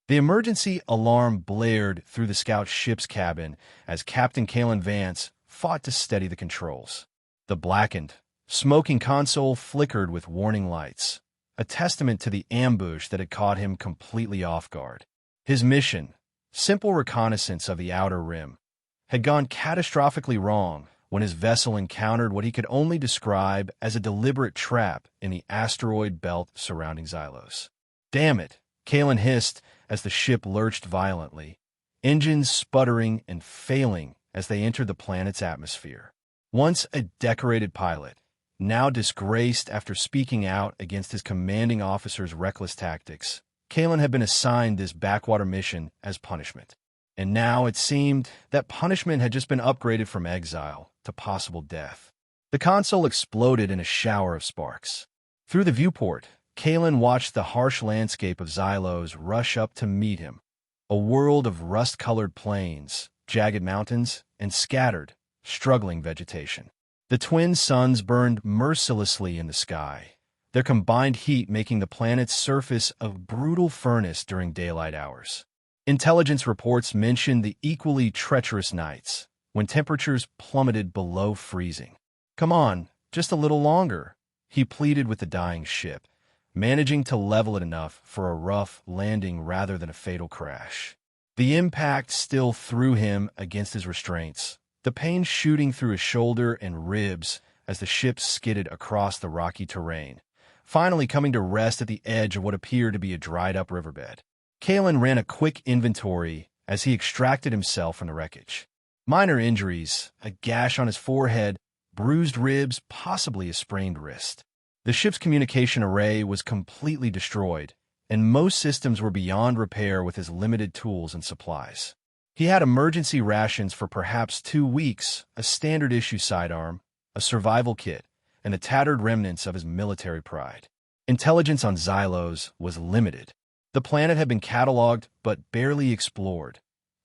The emergency alarm blared through the scout ship's cabin as Captain Kalen Vance fought to steady the controls. The blackened, smoking console flickered with warning lights, a testament to the ambush that had caught him completely off guard. His mission, simple reconnaissance of the outer rim, had gone catastrophically wrong when his vessel encountered what he could only describe as a deliberate trap in the asteroid belt surrounding Xylos. "Damn it," Kalen hissed as the ship lurched violently, engines sputtering and failing as they entered the planet's atmosphere. Once a decorated pilot, now disgraced after speaking out against his commanding officer's reckless tactics, Kalen had been assigned this backwater mission as punishment. And now it seemed that punishment had just been upgraded from exile to possible death. The console exploded in a shower of sparks. Through the viewport, Kalen watched the harsh landscape of Xylos rush up to meet him, a world of rust-colored plains, jagged mountains, and scattered, struggling vegetation. The twin suns burned mercilessly in the sky, their combined heat making the planet's surface a brutal furnace during daylight hours. Intelligence reports mentioned the equally treacherous nights, when temperatures plummeted below freezing. "Come on, just a little longer," he pleaded with the dying ship, managing to level it enough for a rough landing rather than a fatal crash. The impact still threw him against his restraints, the pain shooting through his shoulder and ribs as the ship skidded across the rocky terrain, finally coming to rest at the edge of what appeared to be a dried-up riverbed. Kalen ran a quick inventory as he extracted himself from the wreckage. Minor injuries, a gash on his forehead, bruised ribs, possibly a sprained wrist. The ship's communication array was completely destroyed, and most systems were beyond repair with his limited tools and supplies. He had emergency rations for perhaps 2 weeks, a standard-issue sidearm, a survival kit, and the tattered remnants of his military pride. Intelligence on Xylos was limited. The planet had been cataloged but barely explored.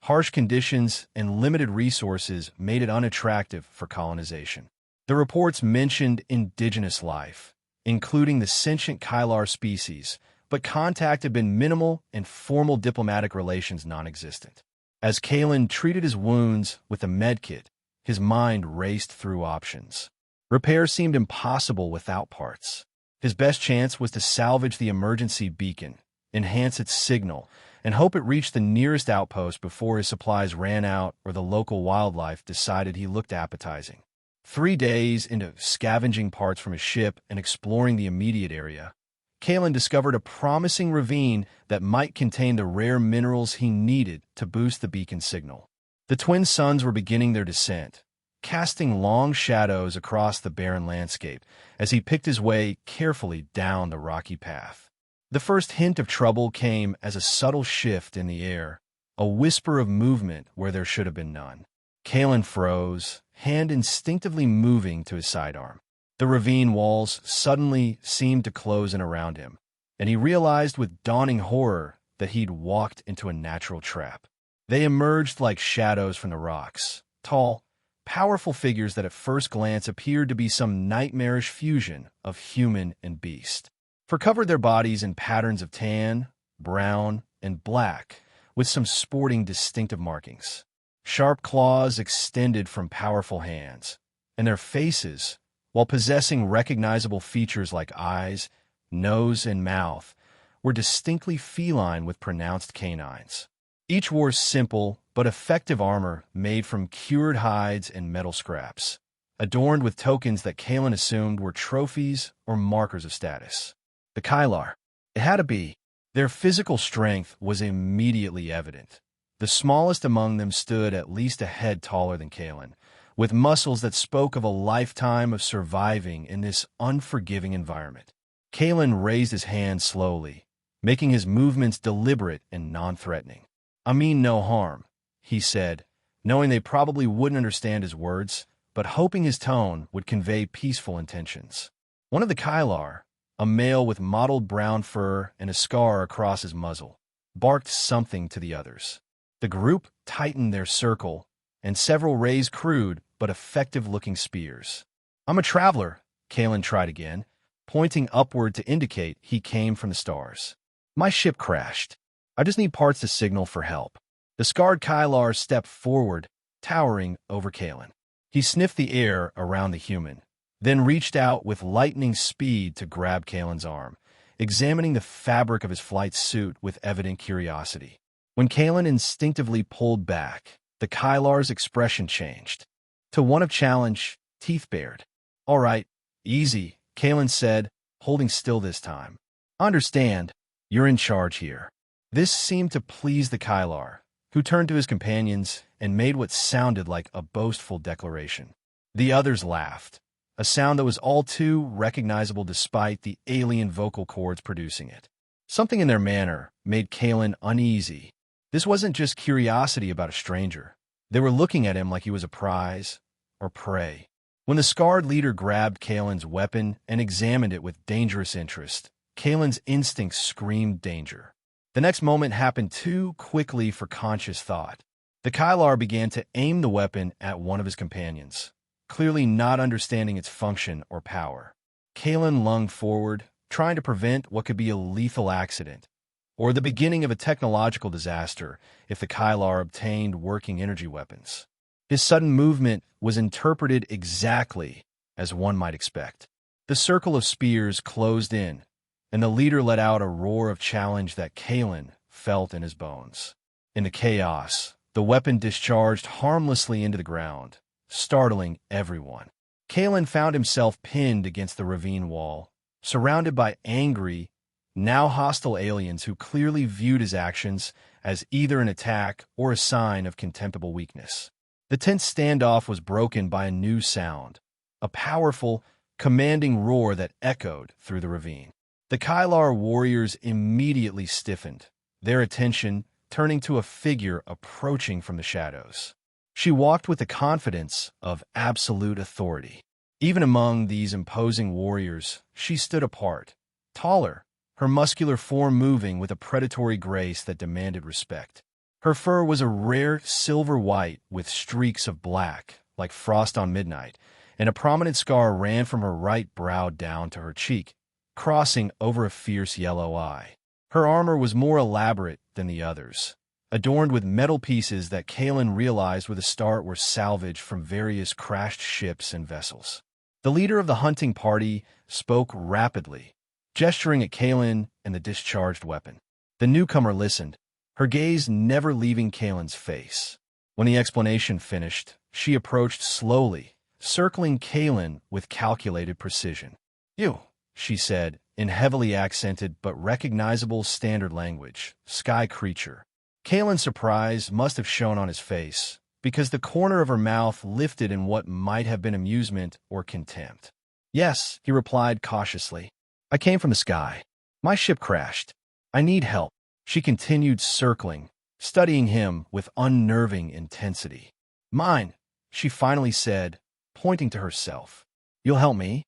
Harsh conditions and limited resources made it unattractive for colonization. The reports mentioned indigenous life, including the sentient Kylar species, but contact had been minimal and formal diplomatic relations non-existent. As Kalen treated his wounds with a medkit, his mind raced through options. Repair seemed impossible without parts. His best chance was to salvage the emergency beacon, enhance its signal, and hope it reached the nearest outpost before his supplies ran out or the local wildlife decided he looked appetizing. 3 days into scavenging parts from his ship and exploring the immediate area, Kalen discovered a promising ravine that might contain the rare minerals he needed to boost the beacon signal. The twin suns were beginning their descent, casting long shadows across the barren landscape as he picked his way carefully down the rocky path. The first hint of trouble came as a subtle shift in the air, a whisper of movement where there should have been none. Kalen froze, hand instinctively moving to his sidearm. The ravine walls suddenly seemed to close in around him, and he realized with dawning horror that he'd walked into a natural trap. They emerged like shadows from the rocks, tall, powerful figures that at first glance appeared to be some nightmarish fusion of human and beast. For covered their bodies in patterns of tan, brown, and black, with some sporting distinctive markings. Sharp claws extended from powerful hands, and their faces, while possessing recognizable features like eyes, nose, and mouth, were distinctly feline with pronounced canines. Each wore simple but effective armor made from cured hides and metal scraps, adorned with tokens that Kalen assumed were trophies or markers of status. The Kylar. It had to be. Their physical strength was immediately evident. The smallest among them stood at least a head taller than Kalen, with muscles that spoke of a lifetime of surviving in this unforgiving environment. Kalen raised his hand slowly, making his movements deliberate and non-threatening. "I mean no harm," he said, knowing they probably wouldn't understand his words, but hoping his tone would convey peaceful intentions. One of the Kylar, a male with mottled brown fur and a scar across his muzzle, barked something to the others. The group tightened their circle, and several raised crude but effective-looking spears. "I'm a traveler," Kalen tried again, pointing upward to indicate he came from the stars. "My ship crashed. I just need parts to signal for help. The scarred Kylar stepped forward, towering over Kalen. He sniffed the air around the human, then reached out with lightning speed to grab Kalen's arm, examining the fabric of his flight suit with evident curiosity. When Kalen instinctively pulled back, the Kylar's expression changed to one of challenge, teeth bared. "All right, easy," Kalen said, holding still this time. "Understand, you're in charge here." This seemed to please the Kylar, who turned to his companions and made what sounded like a boastful declaration. The others laughed, a sound that was all too recognizable despite the alien vocal cords producing it. Something in their manner made Kalen uneasy. This wasn't just curiosity about a stranger. They were looking at him like he was a prize or prey. When the scarred leader grabbed Kalen's weapon and examined it with dangerous interest, Kalen's instincts screamed danger. The next moment happened too quickly for conscious thought. The Kylar began to aim the weapon at one of his companions, clearly not understanding its function or power. Kalen lunged forward, trying to prevent what could be a lethal accident, or the beginning of a technological disaster if the Kylar obtained working energy weapons. His sudden movement was interpreted exactly as one might expect. The circle of spears closed in, and the leader let out a roar of challenge that Kalen felt in his bones. In the chaos, the weapon discharged harmlessly into the ground, startling everyone. Kalen found himself pinned against the ravine wall, surrounded by angry, now hostile aliens who clearly viewed his actions as either an attack or a sign of contemptible weakness. The tense standoff was broken by a new sound, a powerful, commanding roar that echoed through the ravine. The Kylar warriors immediately stiffened, their attention turning to a figure approaching from the shadows. She walked with the confidence of absolute authority. Even among these imposing warriors, she stood apart, taller, her muscular form moving with a predatory grace that demanded respect. Her fur was a rare silver white with streaks of black, like frost on midnight, and a prominent scar ran from her right brow down to her cheek, crossing over a fierce yellow eye. Her armor was more elaborate than the others, adorned with metal pieces that Kalen realized with a start were salvaged from various crashed ships and vessels. The leader of the hunting party spoke rapidly, gesturing at Kalen and the discharged weapon. The newcomer listened, her gaze never leaving Kalen's face. When the explanation finished, she approached slowly, circling Kalen with calculated precision. "You," she said, in heavily accented but recognizable standard language, "sky creature." Kalen's surprise must have shown on his face, because the corner of her mouth lifted in what might have been amusement or contempt. "Yes," he replied cautiously. "I came from the sky. My ship crashed. I need help." She continued circling, studying him with unnerving intensity. "Mine," she finally said, pointing to herself. "You'll help me?"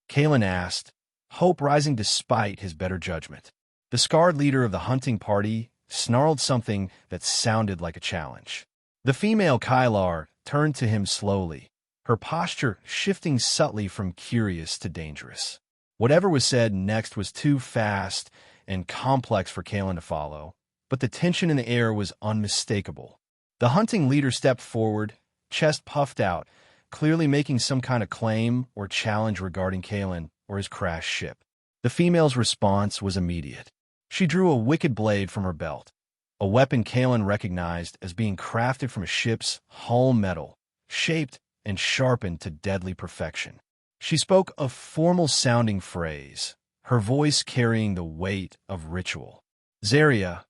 Kalen asked, hope rising despite his better judgment. The scarred leader of the hunting party snarled something that sounded like a challenge. The female Kylar turned to him slowly, her posture shifting subtly from curious to dangerous. Whatever was said next was too fast and complex for Kalen to follow, but the tension in the air was unmistakable. The hunting leader stepped forward, chest puffed out, clearly making some kind of claim or challenge regarding Kalen or his crashed ship. The female's response was immediate. She drew a wicked blade from her belt, a weapon Kalen recognized as being crafted from a ship's hull metal, shaped and sharpened to deadly perfection. She spoke a formal-sounding phrase, her voice carrying the weight of ritual. "Zaria,"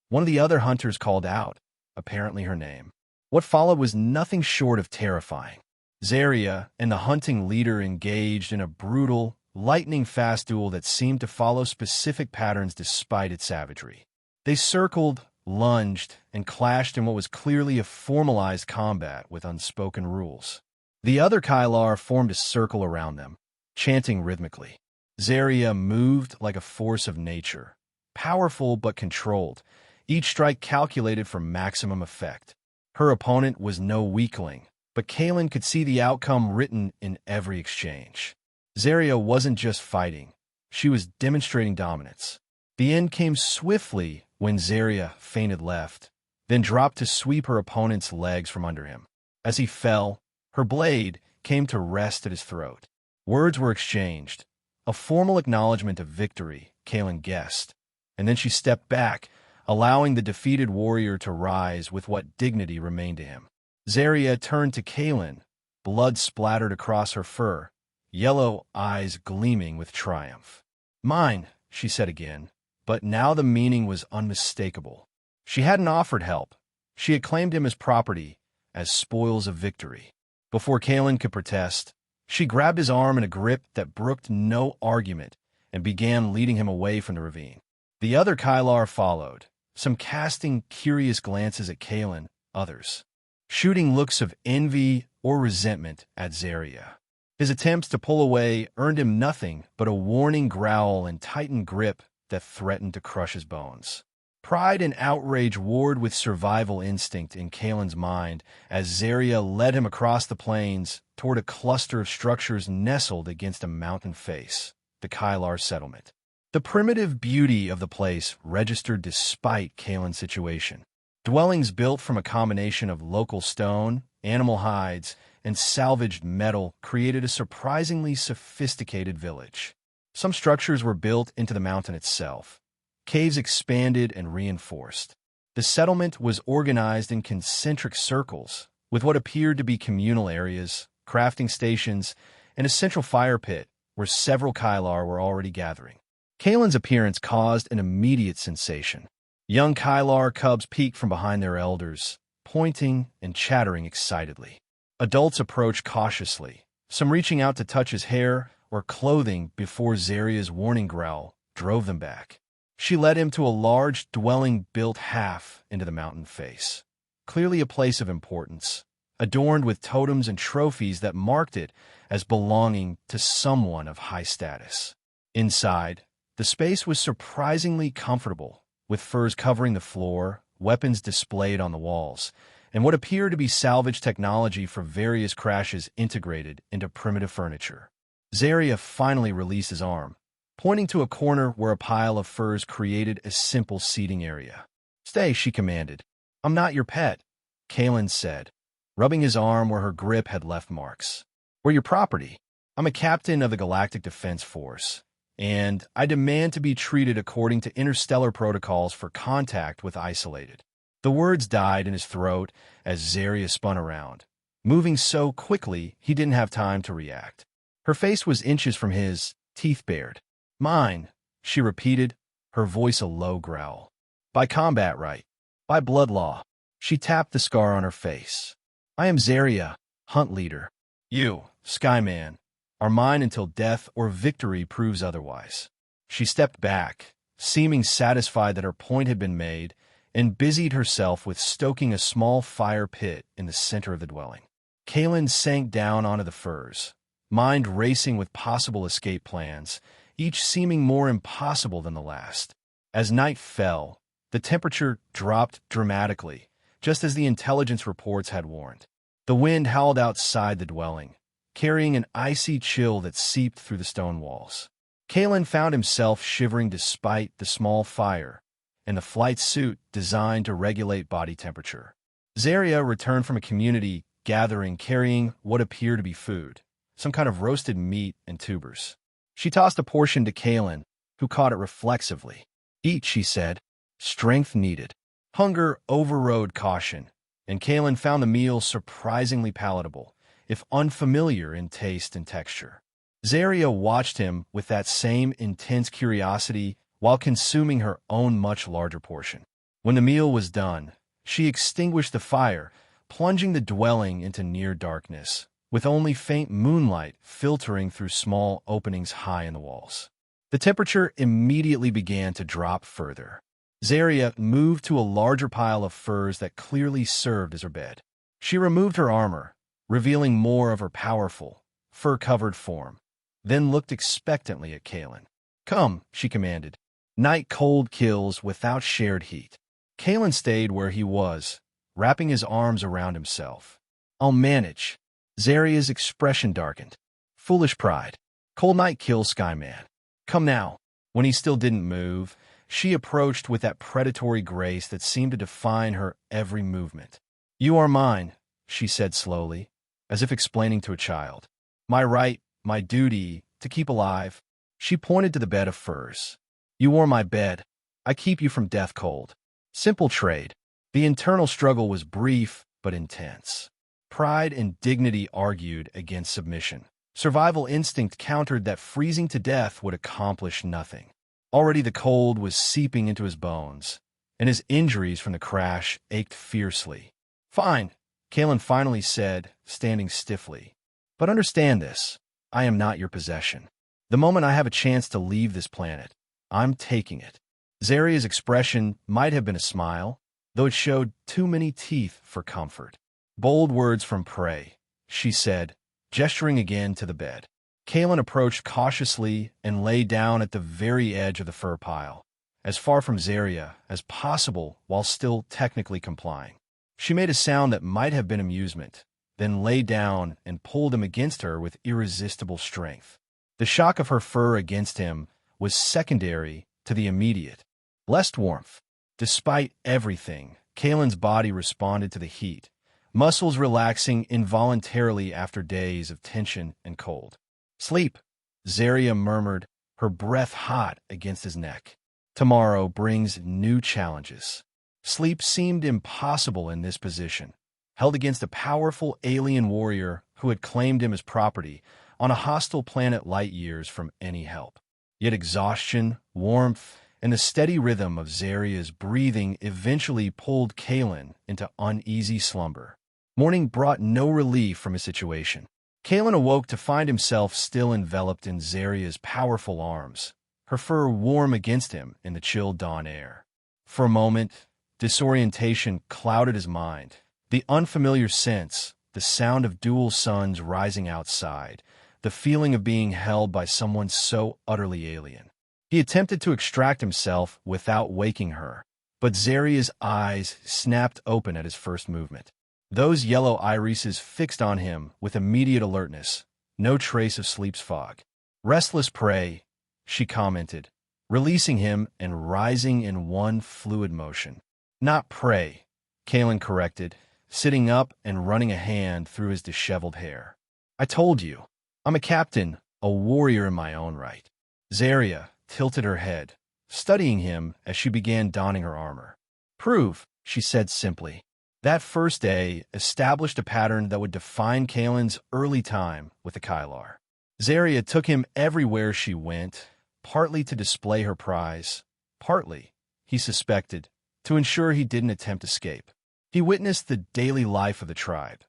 one of the other hunters called out, apparently her name. What followed was nothing short of terrifying. Zaria and the hunting leader engaged in a brutal, lightning-fast duel that seemed to follow specific patterns despite its savagery. They circled, lunged, and clashed in what was clearly a formalized combat with unspoken rules. The other Kylar formed a circle around them, chanting rhythmically. Zaria moved like a force of nature, powerful but controlled, each strike calculated for maximum effect. Her opponent was no weakling, but Kalen could see the outcome written in every exchange. Zaria wasn't just fighting, she was demonstrating dominance. The end came swiftly when Zarya fainted left, then dropped to sweep her opponent's legs from under him. As he fell, her blade came to rest at his throat. Words were exchanged, a formal acknowledgement of victory, Kaelin guessed, and then she stepped back, allowing the defeated warrior to rise with what dignity remained to him. Zarya turned to Kaelin, blood splattered across her fur, yellow eyes gleaming with triumph. "Mine," she said again, but now the meaning was unmistakable. She hadn't offered help. She had claimed him as property, as spoils of victory. Before Kaelin could protest, she grabbed his arm in a grip that brooked no argument and began leading him away from the ravine. The other Kylar followed, some casting curious glances at Kaelin, others shooting looks of envy or resentment at Zarya. His attempts to pull away earned him nothing but a warning growl and tightened grip that threatened to crush his bones. Pride and outrage warred with survival instinct in Kaelin's mind as Zarya led him across the plains toward a cluster of structures nestled against a mountain face, the Kylar settlement. The primitive beauty of the place registered despite Kaelin's situation. Dwellings built from a combination of local stone, animal hides, and salvaged metal created a surprisingly sophisticated village. Some structures were built into the mountain itself. Caves expanded and reinforced. The settlement was organized in concentric circles, with what appeared to be communal areas, crafting stations, and a central fire pit where several Kylar were already gathering. Kaelin's appearance caused an immediate sensation. Young Kylar cubs peeked from behind their elders, pointing and chattering excitedly. Adults approached cautiously, some reaching out to touch his hair or clothing before Zarya's warning growl drove them back. She led him to a large dwelling built half into the mountain face, clearly a place of importance, adorned with totems and trophies that marked it as belonging to someone of high status. Inside, the space was surprisingly comfortable, with furs covering the floor, weapons displayed on the walls, and what appeared to be salvage technology for various crashes integrated into primitive furniture. Zarya finally released his arm, pointing to a corner where a pile of furs created a simple seating area. "Stay," she commanded. "I'm not your pet," Kaelin said, rubbing his arm where her grip had left marks. "We're your property. I'm a captain of the Galactic Defense Force, and I demand to be treated according to interstellar protocols for contact with isolated." The words died in his throat as Zarya spun around, moving so quickly he didn't have time to react. Her face was inches from his, teeth bared. "Mine," she repeated, her voice a low growl. "By combat right. By blood law." She tapped the scar on her face. "I am Zarya, hunt leader. You, Skyman, are mine until death or victory proves otherwise." She stepped back, seeming satisfied that her point had been made, and busied herself with stoking a small fire pit in the center of the dwelling. Kaelin sank down onto the furs, mind racing with possible escape plans, each seeming more impossible than the last. As night fell, the temperature dropped dramatically, just as the intelligence reports had warned. The wind howled outside the dwelling, carrying an icy chill that seeped through the stone walls. Kaelin found himself shivering despite the small fire and the flight suit designed to regulate body temperature. Zarya returned from a community gathering carrying what appeared to be food, some kind of roasted meat and tubers. She tossed a portion to Kaelin, who caught it reflexively. "Eat," she said. Strength needed. Hunger overrode caution, and Kaelin found the meal surprisingly palatable, if unfamiliar in taste and texture. Zarya watched him with that same intense curiosity while consuming her own much larger portion. When the meal was done, she extinguished the fire, plunging the dwelling into near darkness, with only faint moonlight filtering through small openings high in the walls. The temperature immediately began to drop further. Zarya moved to a larger pile of furs that clearly served as her bed. She removed her armor, revealing more of her powerful, fur-covered form, then looked expectantly at Kaelin. "Come," she commanded. "Night cold kills without shared heat." Kaelin stayed where he was, wrapping his arms around himself. "I'll manage." Zarya's expression darkened. "Foolish pride. Cold night kills Skyman. Come now." When he still didn't move, She approached with that predatory grace that seemed to define her every movement. "You are mine," she said slowly, as if explaining to a child. "My right, my duty, to keep alive." She pointed to the bed of furs. "You wore my bed. I keep you from death cold." Simple trade. The internal struggle was brief but intense. Pride and dignity argued against submission. Survival instinct countered that freezing to death would accomplish nothing. Already the cold was seeping into his bones, and his injuries from the crash ached fiercely. "Fine," Kalen finally said, standing stiffly. "But understand this. I am not your possession. The moment I have a chance to leave this planet, I'm taking it." Zaria's expression might have been a smile, though it showed too many teeth for comfort. "Bold words from prey," she said, gesturing again to the bed. Kalen approached cautiously and lay down at the very edge of the fur pile, as far from Zaria as possible while still technically complying. She made a sound that might have been amusement, then lay down and pulled him against her with irresistible strength. The shock of her fur against him was secondary to the immediate. Less warmth. Despite everything, Kalen's body responded to the heat, muscles relaxing involuntarily after days of tension and cold. "Sleep," Zaria murmured, her breath hot against his neck. "Tomorrow brings new challenges." Sleep seemed impossible in this position, held against a powerful alien warrior who had claimed him as property on a hostile planet light years from any help. Yet exhaustion, warmth, and the steady rhythm of Zaria's breathing eventually pulled Kalen into uneasy slumber. Morning brought no relief from his situation. Kalen awoke to find himself still enveloped in Zaria's powerful arms, her fur warm against him in the chill dawn air. For a moment, disorientation clouded his mind. The unfamiliar scents, the sound of Duel suns rising outside, the feeling of being held by someone so utterly alien. He attempted to extract himself without waking her, but Zaria's eyes snapped open at his first movement. Those yellow irises fixed on him with immediate alertness, no trace of sleep's fog. "Restless prey," she commented, releasing him and rising in one fluid motion. "Not prey," Kalen corrected, sitting up and running a hand through his disheveled hair. "I told you, I'm a captain, a warrior in my own right." Zaria tilted her head, studying him as she began donning her armor. "Prove," she said simply. That first day established a pattern that would define Kalen's early time with the Kylar. Zaria took him everywhere she went, partly to display her prize, partly, he suspected, to ensure he didn't attempt escape. He witnessed the daily life of the tribe,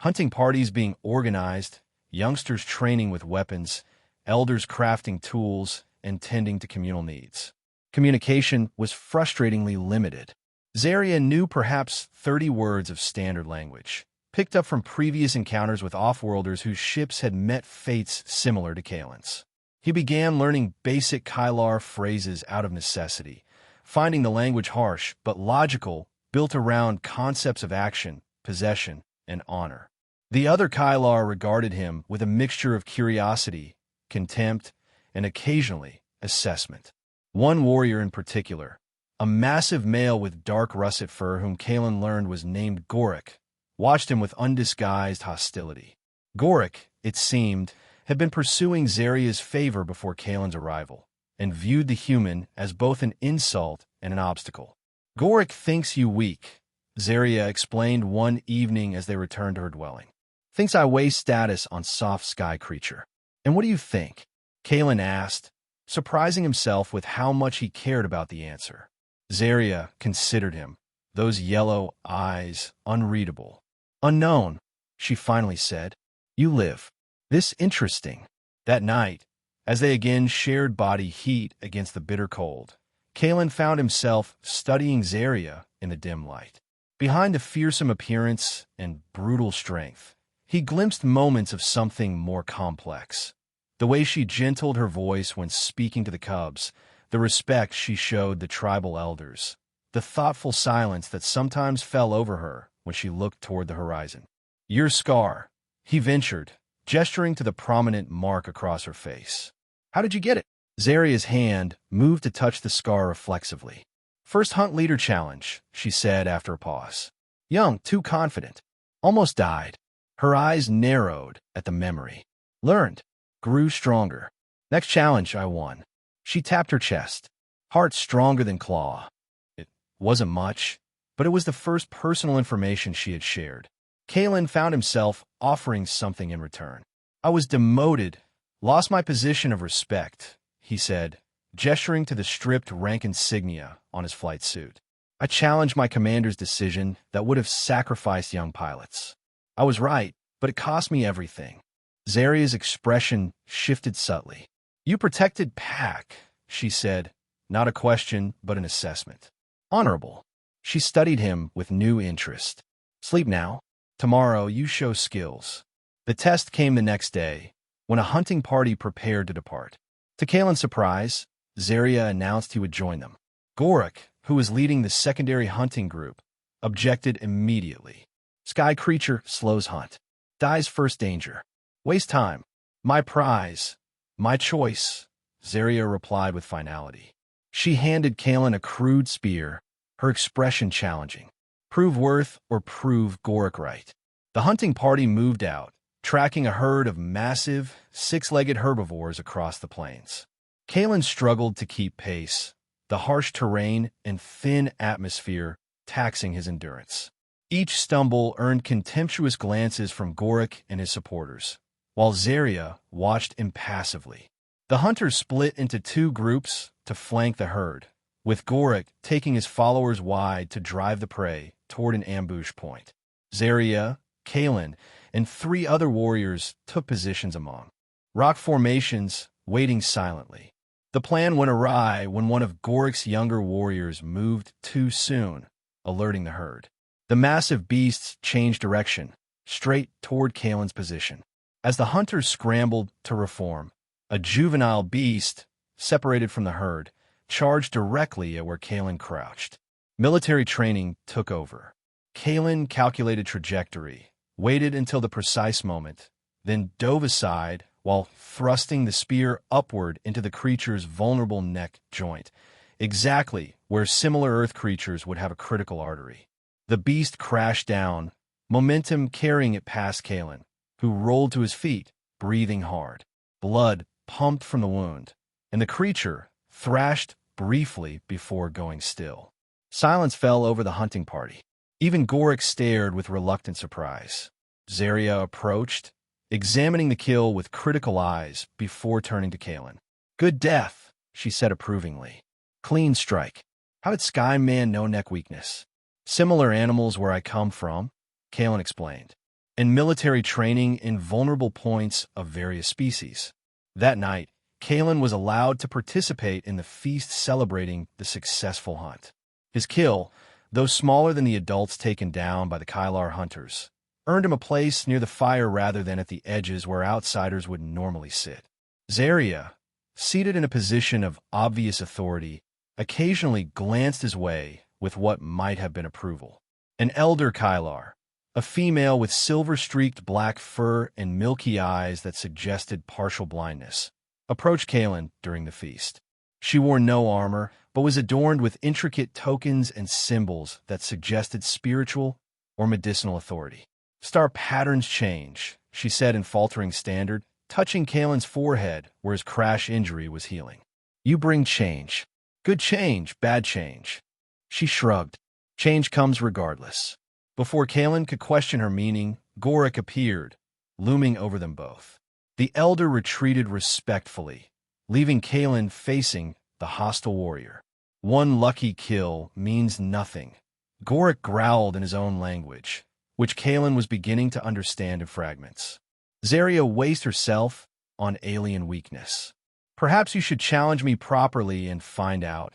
hunting parties being organized, youngsters training with weapons, elders crafting tools, and tending to communal needs. Communication was frustratingly limited. Zaria knew perhaps 30 words of standard language, picked up from previous encounters with off-worlders whose ships had met fates similar to Kalen's. He began learning basic Kylar phrases out of necessity, finding the language harsh but logical, built around concepts of action, possession, and honor. The other Kylar regarded him with a mixture of curiosity, contempt, and occasionally assessment. One warrior in particular, a massive male with dark russet fur whom Kalen learned was named Gorik, watched him with undisguised hostility. Gorik, it seemed, had been pursuing Zaria's favor before Kalen's arrival, and viewed the human as both an insult and an obstacle. "Gorik thinks you weak," Zaria explained one evening as they returned to her dwelling. "Thinks I waste status on soft sky creature." "And what do you think?" Kalen asked, surprising himself with how much he cared about the answer. Zaria considered him, those yellow eyes unreadable. "Unknown," she finally said. "You live. This interesting." That night, as they again shared body heat against the bitter cold, Kalen found himself studying Zaria in the dim light. Behind the fearsome appearance and brutal strength, he glimpsed moments of something more complex. The way she gentled her voice when speaking to the cubs, the respect she showed the tribal elders, the thoughtful silence that sometimes fell over her when she looked toward the horizon. "Your scar," he ventured, gesturing to the prominent mark across her face. "How did you get it?" Zaria's hand moved to touch the scar reflexively. First hunt leader challenge, she said after a pause. Young, too confident. Almost died. Her eyes narrowed at the memory. Learned. Grew stronger. Next challenge, I won. She tapped her chest. Heart stronger than claw. It wasn't much, but it was the first personal information she had shared. Kalen found himself offering something in return. I was demoted, lost my position of respect, he said, gesturing to the stripped rank insignia on his flight suit. I challenged my commander's decision that would have sacrificed young pilots. I was right, but it cost me everything. Zaria's expression shifted subtly. You protected Pack, she said, not a question, but an assessment. Honorable. She studied him with new interest. Sleep now. Tomorrow you show skills. The test came the next day, when a hunting party prepared to depart. To Kalen's surprise, Zaria announced he would join them. Gorik, who was leading the secondary hunting group, objected immediately. Sky creature slows hunt. Dies first danger. Waste time. My prize. My choice, Zaria replied with finality. She handed Kalen a crude spear, her expression challenging. Prove worth or prove Gorik right. The hunting party moved out, tracking a herd of massive, six-legged herbivores across the plains. Kalen struggled to keep pace, the harsh terrain and thin atmosphere taxing his endurance. Each stumble earned contemptuous glances from Gorik and his supporters, while Zaria watched impassively. The hunters split into two groups to flank the herd, with Gorik taking his followers wide to drive the prey toward an ambush point. Zaria, Kalen, and three other warriors took positions among rock formations, waiting silently. The plan went awry when one of Gorik's younger warriors moved too soon, alerting the herd. The massive beasts changed direction, straight toward Kalen's position. As the hunters scrambled to reform, a juvenile beast, separated from the herd, charged directly at where Kalen crouched. Military training took over. Kalen calculated trajectory, waited until the precise moment, then dove aside while thrusting the spear upward into the creature's vulnerable neck joint, exactly where similar earth creatures would have a critical artery. The beast crashed down, momentum carrying it past Kalen, who rolled to his feet, breathing hard. Blood pumped from the wound, and the creature thrashed briefly before going still. Silence fell over the hunting party. Even Gorik stared with reluctant surprise. Zaria approached, examining the kill with critical eyes before turning to Kalen. Good death, she said approvingly. Clean strike. How did Skyman know neck weakness? Similar animals where I come from, Kalen explained, and military training in vulnerable points of various species. That night, Kalen was allowed to participate in the feast celebrating the successful hunt. His kill, though smaller than the adults taken down by the Kylar hunters, earned him a place near the fire rather than at the edges where outsiders would normally sit. Zaria, seated in a position of obvious authority, occasionally glanced his way with what might have been approval. An elder Kylar, a female with silver-streaked black fur and milky eyes that suggested partial blindness, approached Kalen during the feast. She wore no armor, but was adorned with intricate tokens and symbols that suggested spiritual or medicinal authority. Star patterns change, she said in faltering standard, touching Kalen's forehead where his crash injury was healing. You bring change. Good change, bad change. She shrugged. Change comes regardless. Before Kalen could question her meaning, Gorik appeared, looming over them both. The elder retreated respectfully, leaving Kalen facing the hostile warrior. One lucky kill means nothing. Gorik growled in his own language, which Kalen was beginning to understand in fragments. Zaria wasted herself on alien weakness. Perhaps you should challenge me properly and find out,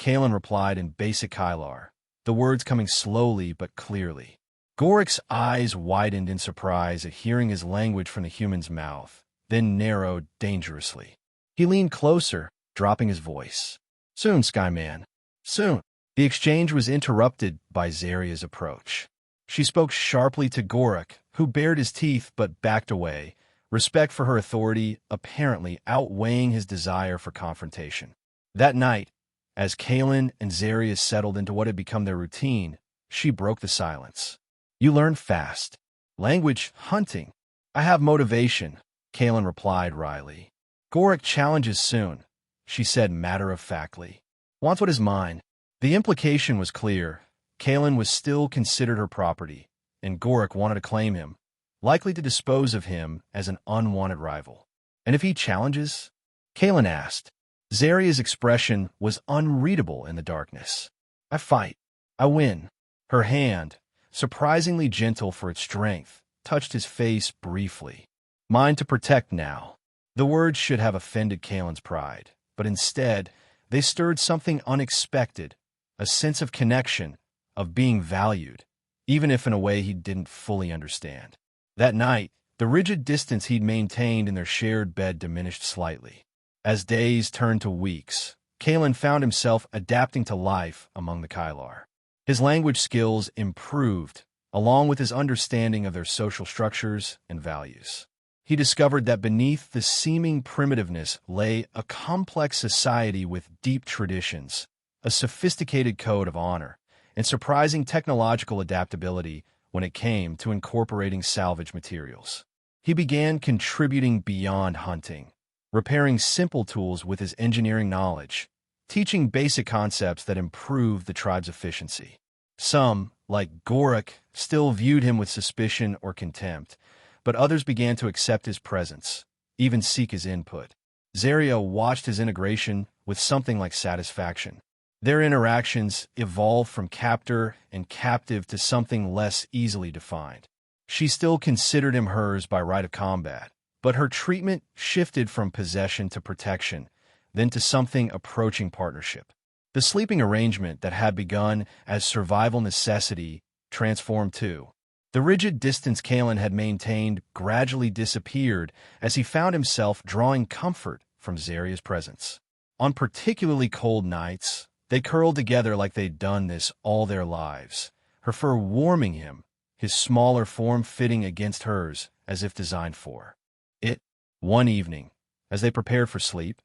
Kalen replied in basic Kylar, the words coming slowly but clearly. Gorik's eyes widened in surprise at hearing his language from the human's mouth, then narrowed dangerously. He leaned closer, dropping his voice. Soon, Skyman. Soon. The exchange was interrupted by Zaria's approach. She spoke sharply to Gorik, who bared his teeth but backed away, respect for her authority apparently outweighing his desire for confrontation. That night, as Kalen and Zarius settled into what had become their routine, she broke the silence. "You learn fast. Language, hunting. I have motivation," Kalen replied wryly. "Gorik challenges soon," she said matter-of-factly. "Wants what is mine." The implication was clear. Kalen was still considered her property, and Gorik wanted to claim him, likely to dispose of him as an unwanted rival. "And if he challenges?" Kalen asked. Zaria's expression was unreadable in the darkness. "I fight. I win." Her hand, surprisingly gentle for its strength, touched his face briefly. "Mine to protect now." The words should have offended Kalen's pride, but instead, they stirred something unexpected, a sense of connection, of being valued, even if in a way he didn't fully understand. That night, the rigid distance he'd maintained in their shared bed diminished slightly. As days turned to weeks, Kalen found himself adapting to life among the Kylar. His language skills improved, along with his understanding of their social structures and values. He discovered that beneath the seeming primitiveness lay a complex society with deep traditions, a sophisticated code of honor, and surprising technological adaptability when it came to incorporating salvage materials. He began contributing beyond hunting, repairing simple tools with his engineering knowledge, teaching basic concepts that improved the tribe's efficiency. Some, like Gorik, still viewed him with suspicion or contempt, but others began to accept his presence, even seek his input. Zaria watched his integration with something like satisfaction. Their interactions evolved from captor and captive to something less easily defined. She still considered him hers by right of combat, but her treatment shifted from possession to protection, then to something approaching partnership. The sleeping arrangement that had begun as survival necessity transformed too. The rigid distance Kalen had maintained gradually disappeared as he found himself drawing comfort from Zaria's presence. On particularly cold nights, they curled together like they'd done this all their lives, her fur warming him, his smaller form fitting against hers as if designed for it. One evening, as they prepared for sleep,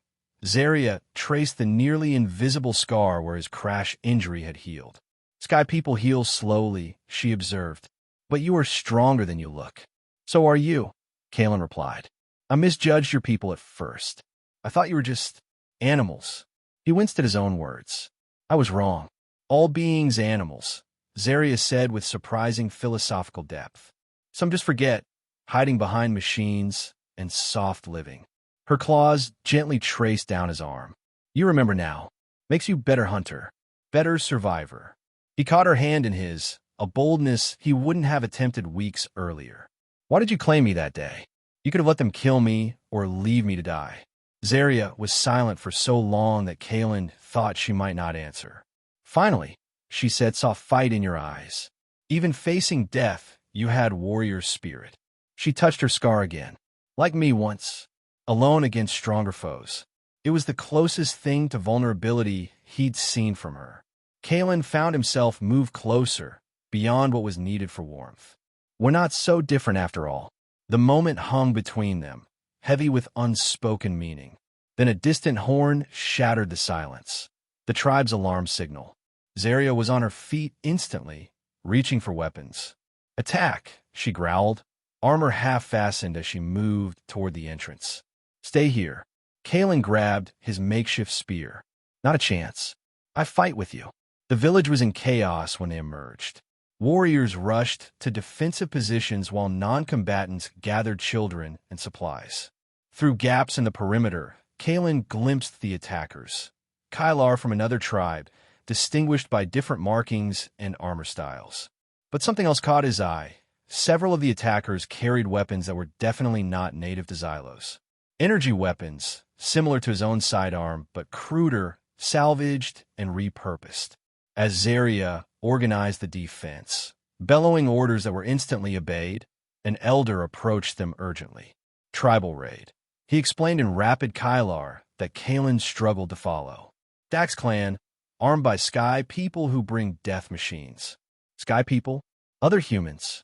Zaria traced the nearly invisible scar where his crash injury had healed. "Sky people heal slowly," she observed, "but you are stronger than you look." "So are you," Kalen replied. "I misjudged your people at first. I thought you were just animals." He winced at his own words. "I was wrong. All beings animals," Zaria said with surprising philosophical depth. "Some just forget, hiding behind machines and soft living." Her claws gently traced down his arm. "You remember now. Makes you better hunter, better survivor." He caught her hand in his, a boldness he wouldn't have attempted weeks earlier. "Why did you claim me that day? You could have let them kill me or leave me to die." Zaria was silent for so long that Kalen thought she might not answer. "Finally," she said, "saw fight in your eyes. Even facing death, you had warrior spirit." She touched her scar again. "Like me once, alone against stronger foes." It was the closest thing to vulnerability he'd seen from her. Kalen found himself move closer, beyond what was needed for warmth. "We're not so different after all." The moment hung between them, heavy with unspoken meaning. Then a distant horn shattered the silence. The tribe's alarm signal. Zaria was on her feet instantly, reaching for weapons. "Attack," she growled, armor half-fastened as she moved toward the entrance. "Stay here." Kalen grabbed his makeshift spear. "Not a chance. I fight with you." The village was in chaos when they emerged. Warriors rushed to defensive positions while non-combatants gathered children and supplies. Through gaps in the perimeter, Kalen glimpsed the attackers. Kylar from another tribe, distinguished by different markings and armor styles. But something else caught his eye. Several of the attackers carried weapons that were definitely not native to Xylos. Energy weapons, similar to his own sidearm, but cruder, salvaged, and repurposed. As Zaria organized the defense, bellowing orders that were instantly obeyed, an elder approached them urgently. "Tribal raid." He explained in rapid Kylar that Kalen struggled to follow. Dax clan, armed by sky people who bring death machines. "Sky people? Other humans?"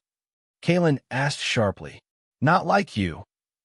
Kalen asked sharply. "Not like you."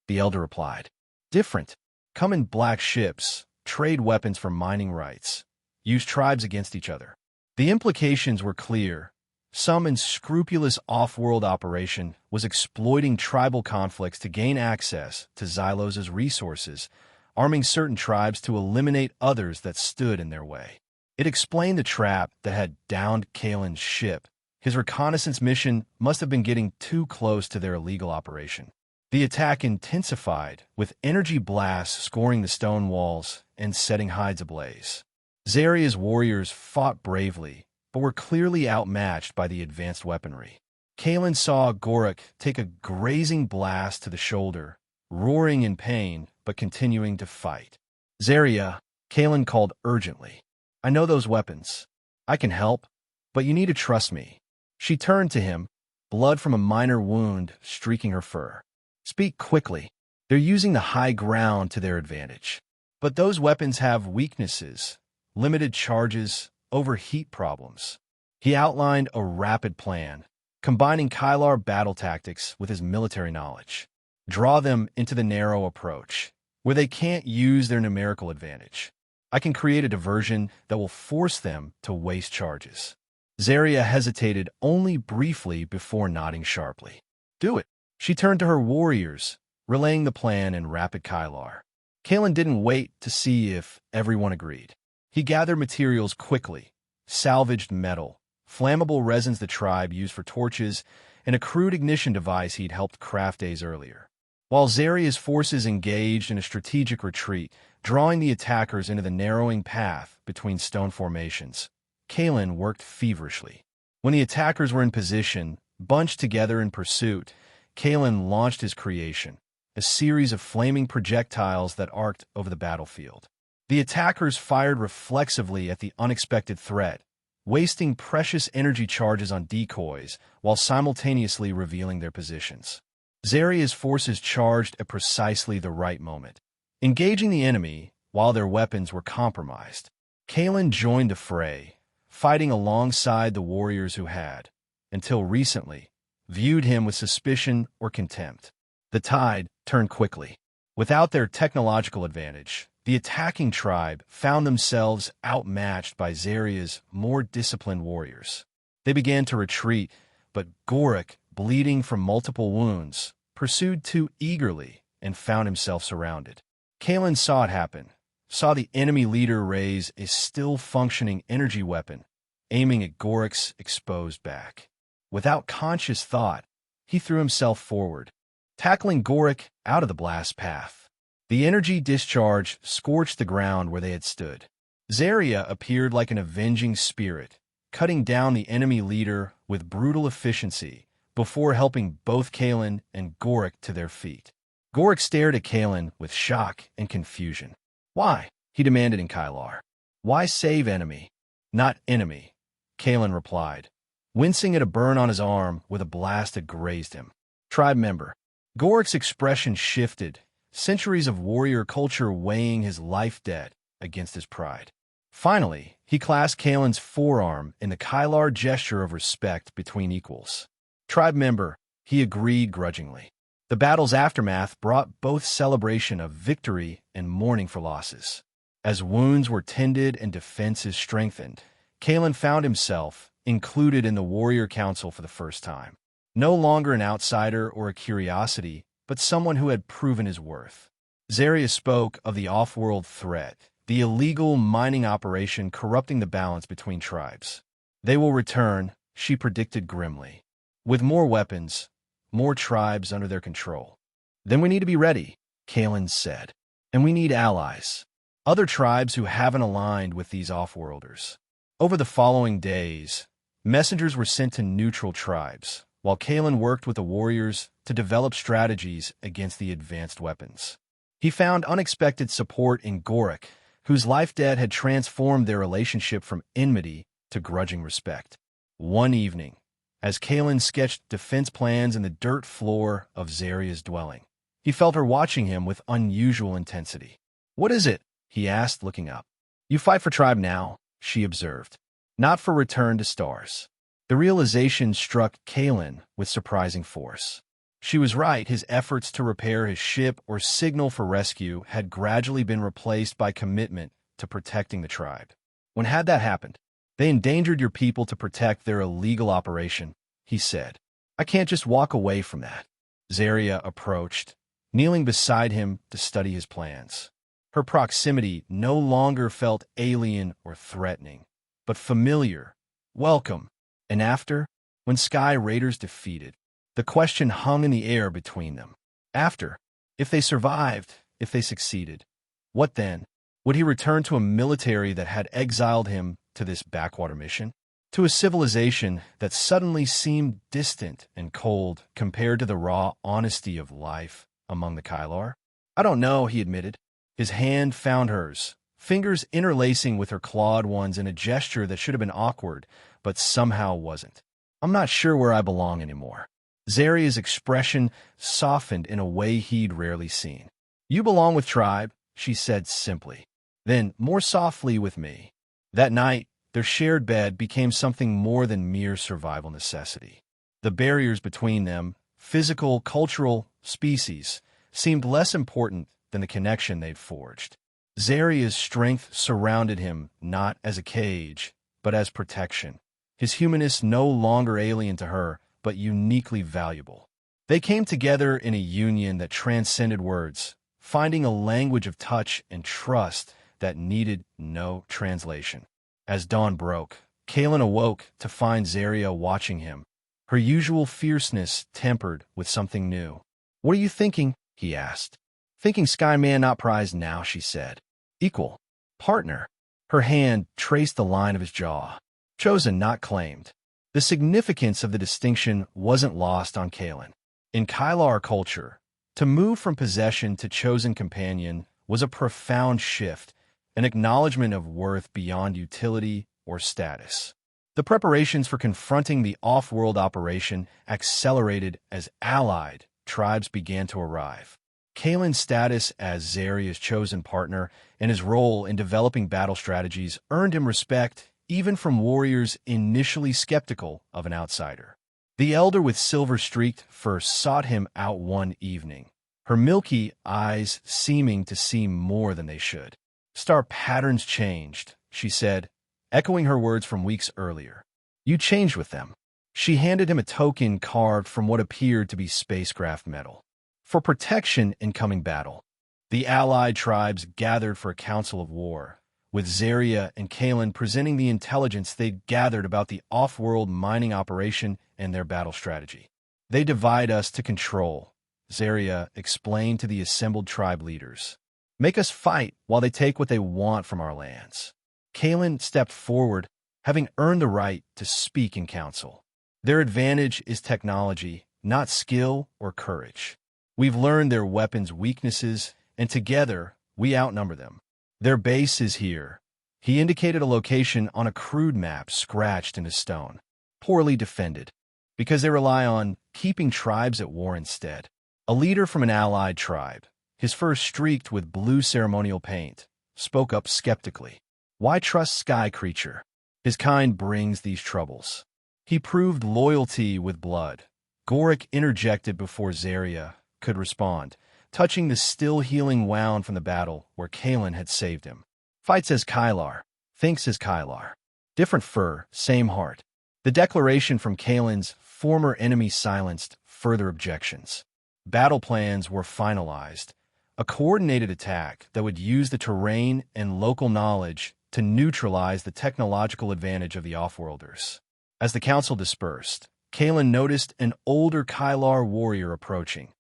the elder replied. Different. Come in black ships, trade weapons for mining rights, use tribes against each other. The implications were clear. Some unscrupulous off-world operation was exploiting tribal conflicts to gain access to Xylos' resources, arming certain tribes to eliminate others that stood in their way. It explained the trap that had downed Kalen's ship. His reconnaissance mission must have been getting too close to their illegal operation. The attack intensified, with energy blasts scoring the stone walls and setting hides ablaze. Zaria's warriors fought bravely, but were clearly outmatched by the advanced weaponry. Kalen saw Gorik take a grazing blast to the shoulder, roaring in pain but continuing to fight. Zaria, Kalen called urgently. I know those weapons. I can help, but you need to trust me. She turned to him, blood from a minor wound streaking her fur. Speak quickly. They're using the high ground to their advantage. But those weapons have weaknesses, limited charges, overheat problems. He outlined a rapid plan, combining Kylar battle tactics with his military knowledge. Draw them into the narrow approach, where they can't use their numerical advantage. I can create a diversion that will force them to waste charges. Zaria hesitated only briefly before nodding sharply. Do it. She turned to her warriors, relaying the plan in rapid Kylar. Kalen didn't wait to see if everyone agreed. He gathered materials quickly, salvaged metal, flammable resins the tribe used for torches, and a crude ignition device he'd helped craft days earlier. While Zaria's forces engaged in a strategic retreat, drawing the attackers into the narrowing path between stone formations, Kalen worked feverishly. When the attackers were in position, bunched together in pursuit, Kalen launched his creation, a series of flaming projectiles that arced over the battlefield. The attackers fired reflexively at the unexpected threat, wasting precious energy charges on decoys while simultaneously revealing their positions. Zaria's forces charged at precisely the right moment, engaging the enemy while their weapons were compromised. Kalen joined the fray, fighting alongside the warriors who had, until recently, viewed him with suspicion or contempt. The tide turned quickly. Without their technological advantage, the attacking tribe found themselves outmatched by Zaria's more disciplined warriors. They began to retreat, but Gorik, bleeding from multiple wounds, pursued too eagerly and found himself surrounded. Kalen saw it happen, saw the enemy leader raise a still-functioning energy weapon, aiming at Gorik's exposed back. Without conscious thought, he threw himself forward, tackling Gorik out of the blast path. The energy discharge scorched the ground where they had stood. Zaria appeared like an avenging spirit, cutting down the enemy leader with brutal efficiency before helping both Kalen and Gorik to their feet. Gorik stared at Kalen with shock and confusion. Why? He demanded in Kylar. Why save enemy? Not enemy, Kalen replied, wincing at a burn on his arm where the blast had grazed him. Tribe member. Gorik's expression shifted, centuries of warrior culture weighing his life debt against his pride. Finally, he clasped Kalen's forearm in the Kylar gesture of respect between equals. Tribe member, he agreed grudgingly. The battle's aftermath brought both celebration of victory and mourning for losses. As wounds were tended and defenses strengthened, Kalen found himself included in the warrior council for the first time. No longer an outsider or a curiosity, but someone who had proven his worth. Zaria spoke of the off-world threat, the illegal mining operation corrupting the balance between tribes. They will return, she predicted grimly, with more weapons, more tribes under their control. Then we need to be ready, Kalen said. And we need allies, other tribes who haven't aligned with these off-worlders. Over the following days, messengers were sent to neutral tribes, while Kalen worked with the warriors to develop strategies against the advanced weapons. He found unexpected support in Gorik, whose life debt had transformed their relationship from enmity to grudging respect. One evening, as Kalen sketched defense plans in the dirt floor of Zaria's dwelling, he felt her watching him with unusual intensity. What is it? He asked, looking up. You fight for tribe now, she observed, not for return to stars. The realization struck Kalen with surprising force. She was right. His efforts to repair his ship or signal for rescue had gradually been replaced by commitment to protecting the tribe. When had that happened? They endangered your people to protect their illegal operation, he said. I can't just walk away from that. Zarya approached, kneeling beside him to study his plans. Her proximity no longer felt alien or threatening, but familiar. Welcome. And after, when Sky Raiders defeated, the question hung in the air between them. After, if they survived, if they succeeded, what then? Would he return to a military that had exiled him to this backwater mission? To a civilization that suddenly seemed distant and cold compared to the raw honesty of life among the Kylar? I don't know, he admitted. His hand found hers, fingers interlacing with her clawed ones in a gesture that should have been awkward, but somehow wasn't. I'm not sure where I belong anymore. Zarya's expression softened in a way he'd rarely seen. You belong with Tribe, she said simply. Then, more softly, with me. That night, their shared bed became something more than mere survival necessity. The barriers between them, physical, cultural, species, seemed less important than the connection they'd forged. Zarya's strength surrounded him not as a cage, but as protection. His humanness no longer alien to her, but uniquely valuable. They came together in a union that transcended words, finding a language of touch and trust that needed no translation. As dawn broke, Kalen awoke to find Zarya watching him, her usual fierceness tempered with something new. What are you thinking? He asked. Thinking Skyman not prized now, she said. Equal. Partner. Her hand traced the line of his jaw. Chosen, not claimed. The significance of the distinction wasn't lost on Kalen. In Kylar culture, to move from possession to chosen companion was a profound shift, an acknowledgement of worth beyond utility or status. The preparations for confronting the off-world operation accelerated as allied tribes began to arrive. Kalen's status as Zarya's chosen partner and his role in developing battle strategies earned him respect even from warriors initially skeptical of an outsider. The elder with silver-streaked fur sought him out one evening, her milky eyes seeming to see more than they should. Star patterns changed, she said, echoing her words from weeks earlier. You changed with them. She handed him a token carved from what appeared to be spacecraft metal. For protection in coming battle, the allied tribes gathered for a council of war, with Zarya and Kalen presenting the intelligence they'd gathered about the off-world mining operation and their battle strategy. They divide us to control, Zarya explained to the assembled tribe leaders. Make us fight while they take what they want from our lands. Kalen stepped forward, having earned the right to speak in council. Their advantage is technology, not skill or courage. We've learned their weapons' weaknesses, and together, we outnumber them. Their base is here. He indicated a location on a crude map scratched into stone, poorly defended, because they rely on keeping tribes at war instead. A leader from an allied tribe, his fur streaked with blue ceremonial paint, spoke up skeptically. Why trust Sky Creature? His kind brings these troubles. He proved loyalty with blood. Gorik interjected before Zarya could respond, touching the still-healing wound from the battle where Kalen had saved him. Fights as Kylar, thinks as Kylar. Different fur, same heart. The declaration from Kalen's former enemy silenced further objections. Battle plans were finalized, a coordinated attack that would use the terrain and local knowledge to neutralize the technological advantage of the offworlders. As the council dispersed, Kalen noticed an older Kylar warrior approaching,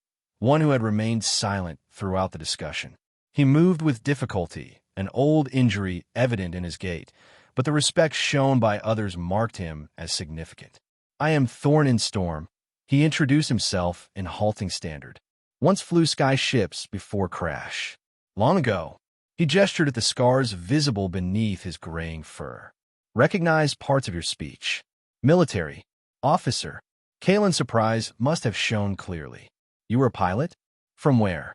one who had remained silent throughout the discussion. He moved with difficulty, an old injury evident in his gait, but the respect shown by others marked him as significant. I am Thorn in Storm. He introduced himself in halting standard. Once flew sky ships before crash. Long ago, he gestured at the scars visible beneath his graying fur. Recognize parts of your speech. Military. Officer. Kalen's surprise must have shown clearly. You were a pilot? From where?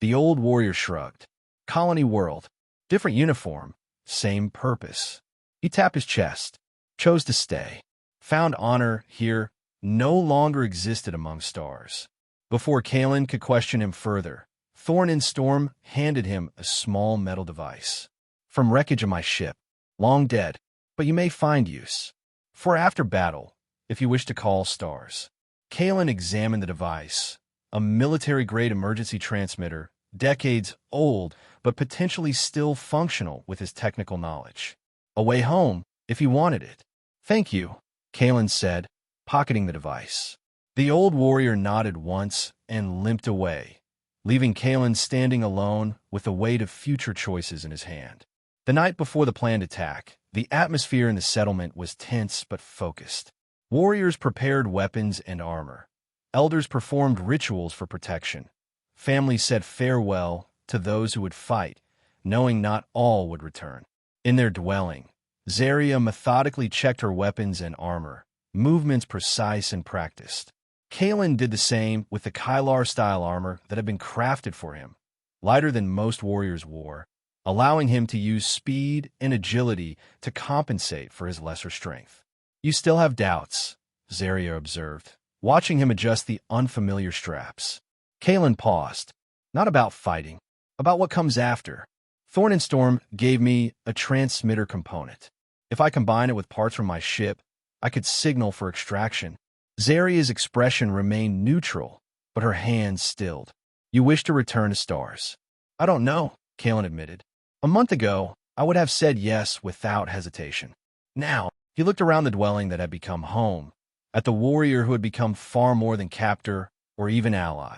The old warrior shrugged. Colony world. Different uniform. Same purpose. He tapped his chest. Chose to stay. Found honor here no longer existed among stars. Before Kalen could question him further, Thorn and Storm handed him a small metal device. From wreckage of my ship, long dead, but you may find use. For after battle, if you wish to call stars. Kalen examined the device, a military-grade emergency transmitter, decades old, but potentially still functional with his technical knowledge. A way home, if he wanted it. Thank you, Kalen said, pocketing the device. The old warrior nodded once and limped away, leaving Kalen standing alone with the weight of future choices in his hand. The night before the planned attack, the atmosphere in the settlement was tense but focused. Warriors prepared weapons and armor. Elders performed rituals for protection. Families said farewell to those who would fight, knowing not all would return. In their dwelling, Zarya methodically checked her weapons and armor, movements precise and practiced. Kalen did the same with the Kylar-style armor that had been crafted for him, lighter than most warriors wore, allowing him to use speed and agility to compensate for his lesser strength. You still have doubts, Zarya observed, watching him adjust the unfamiliar straps. Kalen paused. Not about fighting, about what comes after. Thorn and Storm gave me a transmitter component. If I combine it with parts from my ship, I could signal for extraction. Zarya's expression remained neutral, but her hands stilled. You wish to return to stars? I don't know, Kalen admitted. A month ago, I would have said yes without hesitation. Now, he looked around the dwelling that had become home, at the warrior who had become far more than captor or even ally.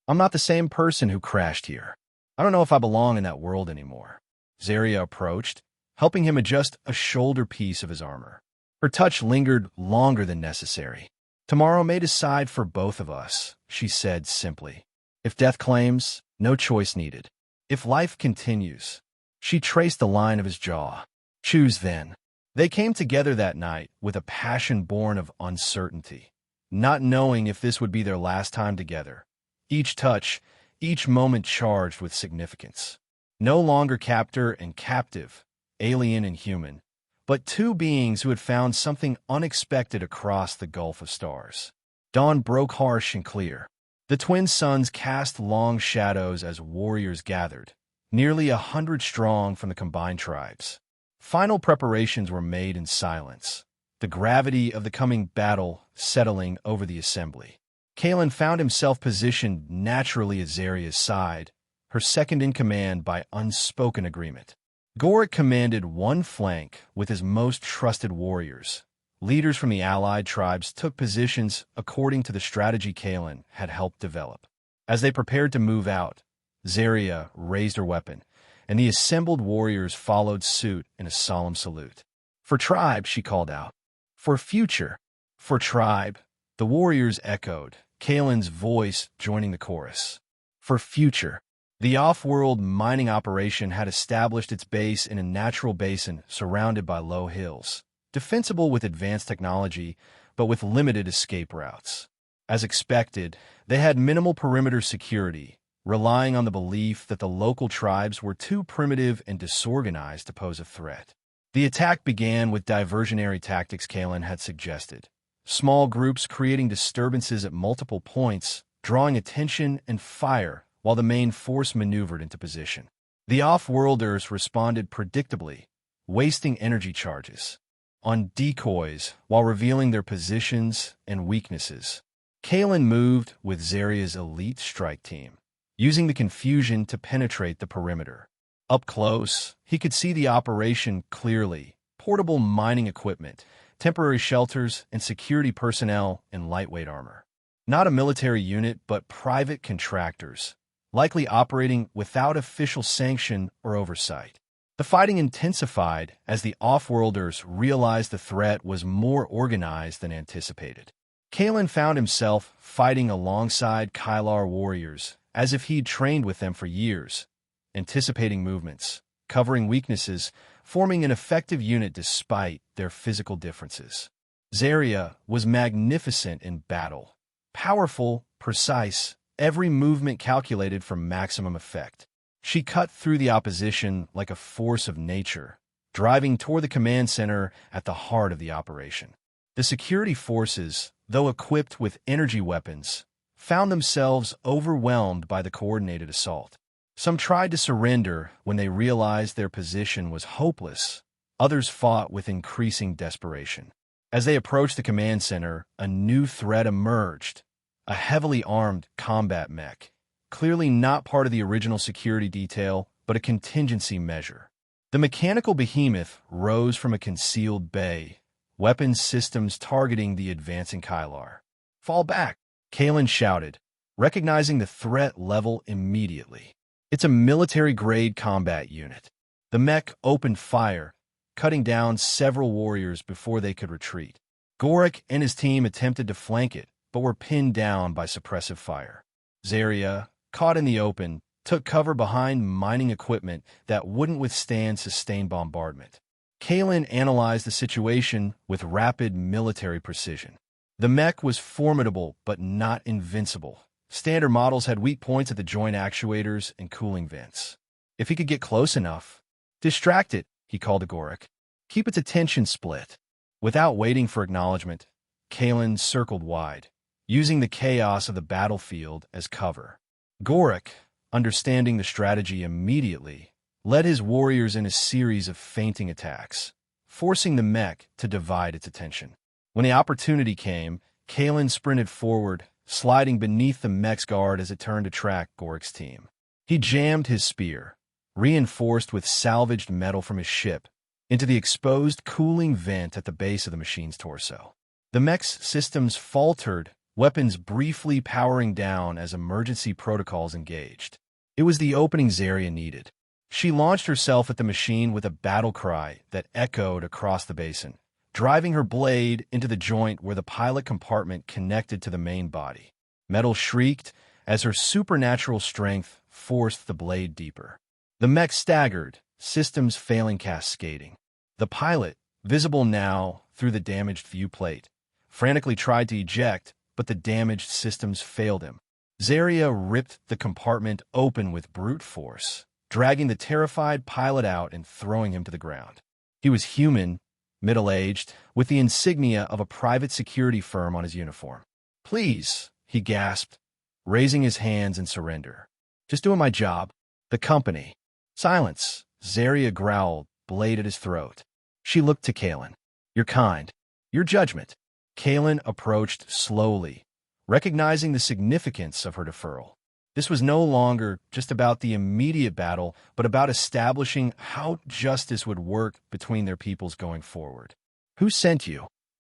I'm not the same person who crashed here. I don't know if I belong in that world anymore. Zarya approached, helping him adjust a shoulder piece of his armor. Her touch lingered longer than necessary. Tomorrow may decide for both of us, she said simply. If death claims, no choice needed. If life continues. She traced the line of his jaw. Choose then. They came together that night with a passion born of uncertainty, not knowing if this would be their last time together. Each touch, each moment charged with significance. No longer captor and captive, alien and human, but two beings who had found something unexpected across the gulf of stars. Dawn broke harsh and clear. The twin suns cast long shadows as warriors gathered, nearly 100 strong from the combined tribes. Final preparations were made in silence, the gravity of the coming battle settling over the assembly. Kalen found himself positioned naturally at Zarya's side, her second-in-command by unspoken agreement. Gorik commanded one flank with his most trusted warriors. Leaders from the allied tribes took positions according to the strategy Kalen had helped develop. As they prepared to move out, Zarya raised her weapon, and the assembled warriors followed suit in a solemn salute. For tribe, she called out. For future. For tribe, the warriors echoed, Kalen's voice joining the chorus. For future. The off-world mining operation had established its base in a natural basin surrounded by low hills, defensible with advanced technology, but with limited escape routes. As expected, they had minimal perimeter security, relying on the belief that the local tribes were too primitive and disorganized to pose a threat. The attack began with diversionary tactics Kalen had suggested. Small groups creating disturbances at multiple points, drawing attention and fire while the main force maneuvered into position. The off-worlders responded predictably, wasting energy charges on decoys while revealing their positions and weaknesses. Kalen moved with Zarya's elite strike team, using the confusion to penetrate the perimeter. Up close, he could see the operation clearly: portable mining equipment, temporary shelters, and security personnel in lightweight armor. Not a military unit, but private contractors, likely operating without official sanction or oversight. The fighting intensified as the off-worlders realized the threat was more organized than anticipated. Kalen found himself fighting alongside Kylar warriors as if he'd trained with them for years, anticipating movements, covering weaknesses, forming an effective unit despite their physical differences. Zarya was magnificent in battle, powerful, precise, every movement calculated for maximum effect. She cut through the opposition like a force of nature, driving toward the command center at the heart of the operation. The security forces, though equipped with energy weapons, found themselves overwhelmed by the coordinated assault. Some tried to surrender when they realized their position was hopeless. Others fought with increasing desperation. As they approached the command center, a new threat emerged: a heavily armed combat mech, clearly not part of the original security detail, but a contingency measure. The mechanical behemoth rose from a concealed bay, weapons systems targeting the advancing Kylar. "Fall back!" Kalen shouted, recognizing the threat level immediately. It's a military-grade combat unit. The mech opened fire, cutting down several warriors before they could retreat. Gorik and his team attempted to flank it, but were pinned down by suppressive fire. Zarya, caught in the open, took cover behind mining equipment that wouldn't withstand sustained bombardment. Kalen analyzed the situation with rapid military precision. The mech was formidable but not invincible. Standard models had weak points at the joint actuators and cooling vents. If he could get close enough, "Distract it," he called to Gorik. "Keep its attention split." Without waiting for acknowledgement, Kalen circled wide, using the chaos of the battlefield as cover. Gorik, understanding the strategy immediately, led his warriors in a series of feinting attacks, forcing the mech to divide its attention. When the opportunity came, Kalen sprinted forward, sliding beneath the mech's guard as it turned to track Gorik's team. He jammed his spear, reinforced with salvaged metal from his ship, into the exposed cooling vent at the base of the machine's torso. The mech's systems faltered, weapons briefly powering down as emergency protocols engaged. It was the opening Zarya needed. She launched herself at the machine with a battle cry that echoed across the basin, driving her blade into the joint where the pilot compartment connected to the main body. Metal shrieked as her supernatural strength forced the blade deeper. The mech staggered, systems failing cascading. The pilot, visible now through the damaged viewplate, frantically tried to eject, but the damaged systems failed him. Zarya ripped the compartment open with brute force, dragging the terrified pilot out and throwing him to the ground. He was human, middle-aged, with the insignia of a private security firm on his uniform. "Please," he gasped, raising his hands in surrender. "Just doing my job. The company." "Silence," Zarya growled, blade at his throat. She looked to Kalen. "You're kind. Your judgment." Kalen approached slowly, recognizing the significance of her deferral. This was no longer just about the immediate battle, but about establishing how justice would work between their peoples going forward. "Who sent you?"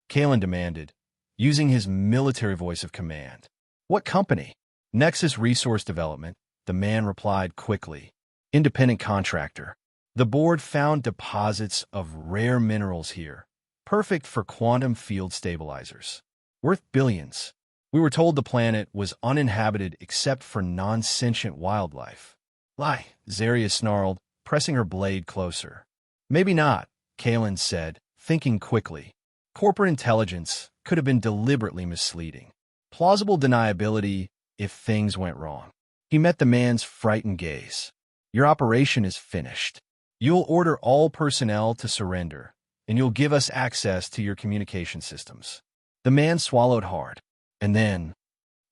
Kalen demanded, using his military voice of command. "What company?" "Nexus Resource Development," the man replied quickly. "Independent contractor. The board found deposits of rare minerals here, perfect for quantum field stabilizers. Worth billions. We were told the planet was uninhabited except for non-sentient wildlife." "Lie," Zarya snarled, pressing her blade closer. "Maybe not," Kalen said, thinking quickly. Corporate intelligence could have been deliberately misleading. Plausible deniability if things went wrong. He met the man's frightened gaze. "Your operation is finished. You'll order all personnel to surrender, and you'll give us access to your communication systems." The man swallowed hard. "And then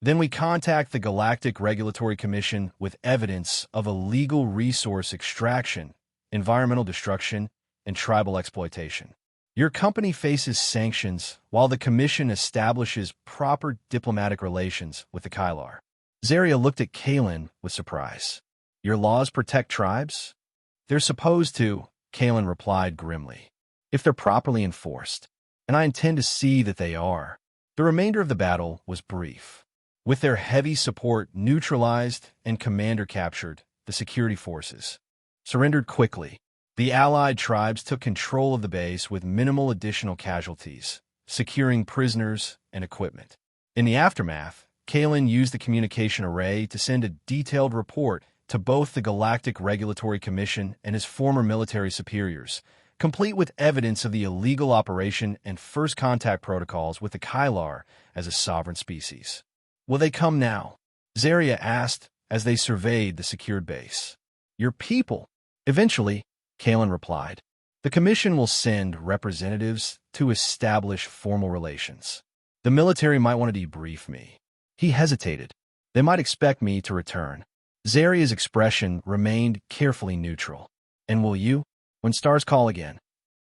we contact the Galactic Regulatory Commission with evidence of illegal resource extraction, environmental destruction, and tribal exploitation. Your company faces sanctions while the commission establishes proper diplomatic relations with the Kylar." Zarya looked at Kalen with surprise. "Your laws protect tribes?" "They're supposed to," Kalen replied grimly, "if they're properly enforced. And I intend to see that they are." The remainder of the battle was brief. With their heavy support neutralized and commander captured, the security forces surrendered quickly. The allied tribes took control of the base with minimal additional casualties, securing prisoners and equipment. In the aftermath, Kalen used the communication array to send a detailed report to both the Galactic Regulatory Commission and his former military superiors, complete with evidence of the illegal operation and first contact protocols with the Kylar as a sovereign species. "Will they come now?" Zarya asked as they surveyed the secured base. "Your people." "Eventually," Kalen replied. "The commission will send representatives to establish formal relations. The military might want to debrief me." He hesitated. They might expect me to return. Zaria's expression remained carefully neutral. And will you? When stars call again.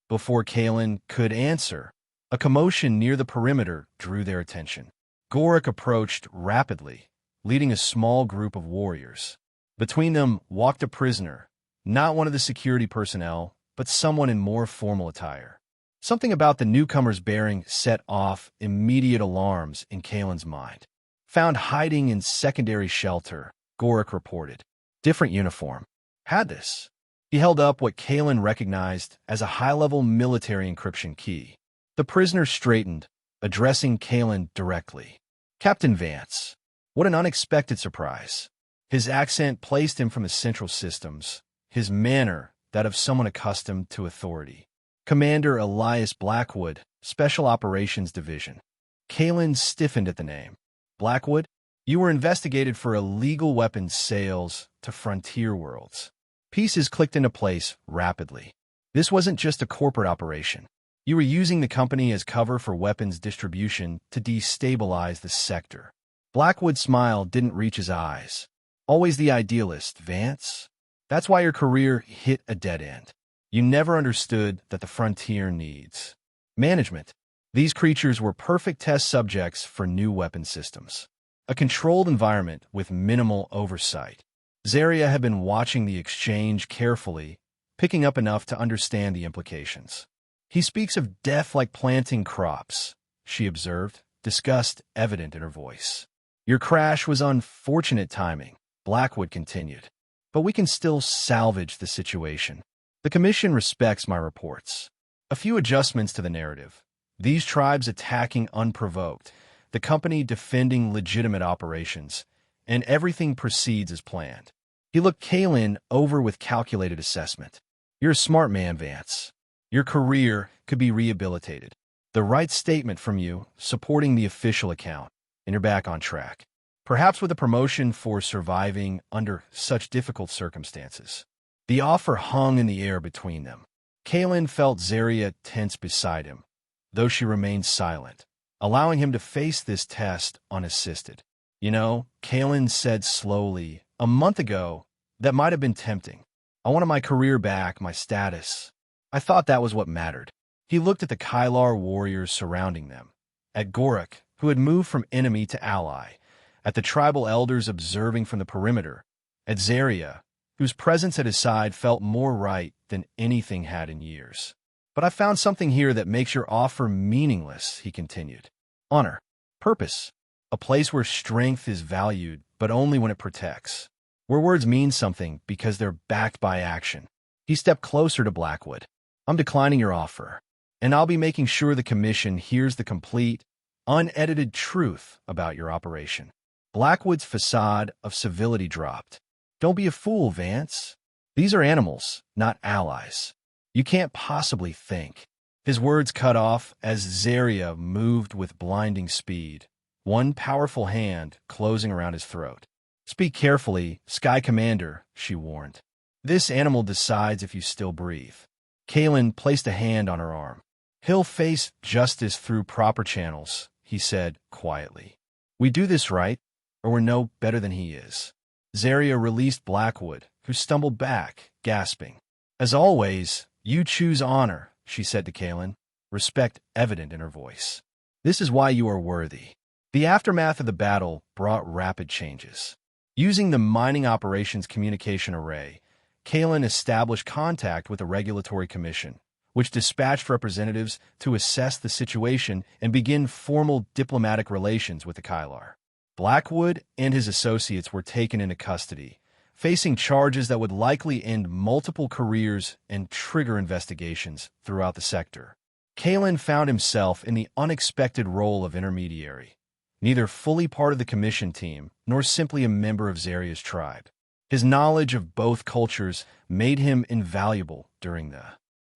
Before Kalen could answer, a commotion near the perimeter drew their attention. Gorik approached rapidly, leading a small group of warriors. Between them walked a prisoner, not one of the security personnel, but someone in more formal attire. Something about the newcomer's bearing set off immediate alarms in Kalen's mind. Found hiding in secondary shelter, Gorik reported. Different uniform. Had this. He held up what Kalen recognized as a high-level military encryption key. The prisoner straightened, addressing Kalen directly. Captain Vance. What an unexpected surprise. His accent placed him from the central systems, his manner that of someone accustomed to authority. Commander Elias Blackwood, Special Operations Division. Kalen stiffened at the name. Blackwood, you were investigated for illegal weapons sales to frontier worlds. Pieces clicked into place rapidly. This wasn't just a corporate operation. You were using the company as cover for weapons distribution to destabilize the sector. Blackwood's smile didn't reach his eyes. Always the idealist, Vance. That's why your career hit a dead end. You never understood that the frontier needs management. These creatures were perfect test subjects for new weapon systems. A controlled environment with minimal oversight. Zaria had been watching the exchange carefully, picking up enough to understand the implications. He speaks of death like planting crops, she observed, disgust evident in her voice. Your crash was unfortunate timing, Blackwood continued. But we can still salvage the situation. The Commission respects my reports. A few adjustments to the narrative. These tribes attacking unprovoked, the company defending legitimate operations, and everything proceeds as planned. He looked Kalen over with calculated assessment. You're a smart man, Vance. Your career could be rehabilitated. The right statement from you, supporting the official account, and you're back on track. Perhaps with a promotion for surviving under such difficult circumstances. The offer hung in the air between them. Kalen felt Zaria tense beside him, though she remained silent, allowing him to face this test unassisted. You know, Kalen said slowly, a month ago, that might have been tempting. I wanted my career back, my status. I thought that was what mattered. He looked at the Kylar warriors surrounding them, at Gorik, who had moved from enemy to ally, at the tribal elders observing from the perimeter, at Zaria, whose presence at his side felt more right than anything had in years. But I found something here that makes your offer meaningless, he continued. Honor. Purpose. A place where strength is valued, but only when it protects. Where words mean something because they're backed by action. He stepped closer to Blackwood. I'm declining your offer, and I'll be making sure the Commission hears the complete, unedited truth about your operation. Blackwood's facade of civility dropped. Don't be a fool, Vance. These are animals, not allies. You can't possibly think. His words cut off as Zaria moved with blinding speed, one powerful hand closing around his throat. Speak carefully, Sky Commander, she warned. This animal decides if you still breathe. Kalen placed a hand on her arm. He'll face justice through proper channels, he said quietly. We do this right, or we're no better than he is. Zaria released Blackwood, who stumbled back, gasping. As always, you choose honor, she said to Kalen, respect evident in her voice. This is why you are worthy. The aftermath of the battle brought rapid changes. Using the Mining Operations Communication Array, Kalen established contact with the Regulatory Commission, which dispatched representatives to assess the situation and begin formal diplomatic relations with the Kylar. Blackwood and his associates were taken into custody, facing charges that would likely end multiple careers and trigger investigations throughout the sector. Kalen found himself in the unexpected role of intermediary, neither fully part of the commission team nor simply a member of Zaria's tribe. His knowledge of both cultures made him invaluable during the